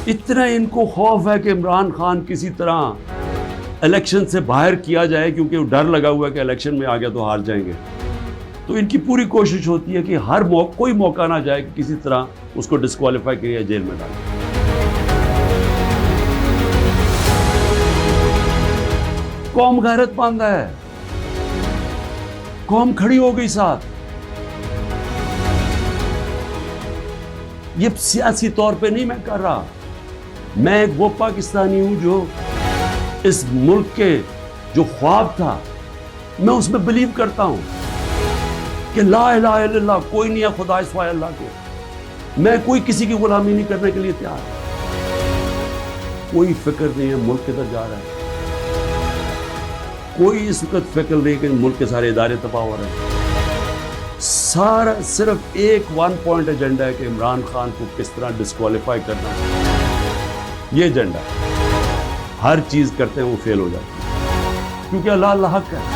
इतना इनको खौफ है कि इमरान खान किसी तरह इलेक्शन से बाहर किया जाए, क्योंकि वो डर लगा हुआ है कि इलेक्शन में आ गया तो हार जाएंगे। तो इनकी पूरी कोशिश होती है कि हर कोई मौका ना जाए कि किसी तरह उसको डिस्क्वालीफाई किया, जेल में डालें। कौम गैरतमंद है, कौम खड़ी हो गई साथ। ये सियासी तौर पे नहीं मैं कर रहा, मैं एक वो पाकिस्तानी हूं जो इस मुल्क के जो ख्वाब था मैं उसमें बिलीव करता हूं कि ला इलाहा इल्लल्लाह, कोई नहीं है खुदा सिवाय अल्लाह के। मैं कोई किसी की गुलामी नहीं करने के लिए तैयार, कोई फिक्र नहीं है मुल्क किधर जा रहा है, कोई इस वक्त फिक्र नहीं कि मुल्क के सारे इदारे तबाह हो रहे हैं। सारा सिर्फ एक 1 पॉइंट एजेंडा है कि इमरान खान को किस तरह डिस्क्वालीफाई करना, ये एजेंडा। हर चीज करते हैं वो फेल हो जाती है, क्योंकि अल्लाह हक है।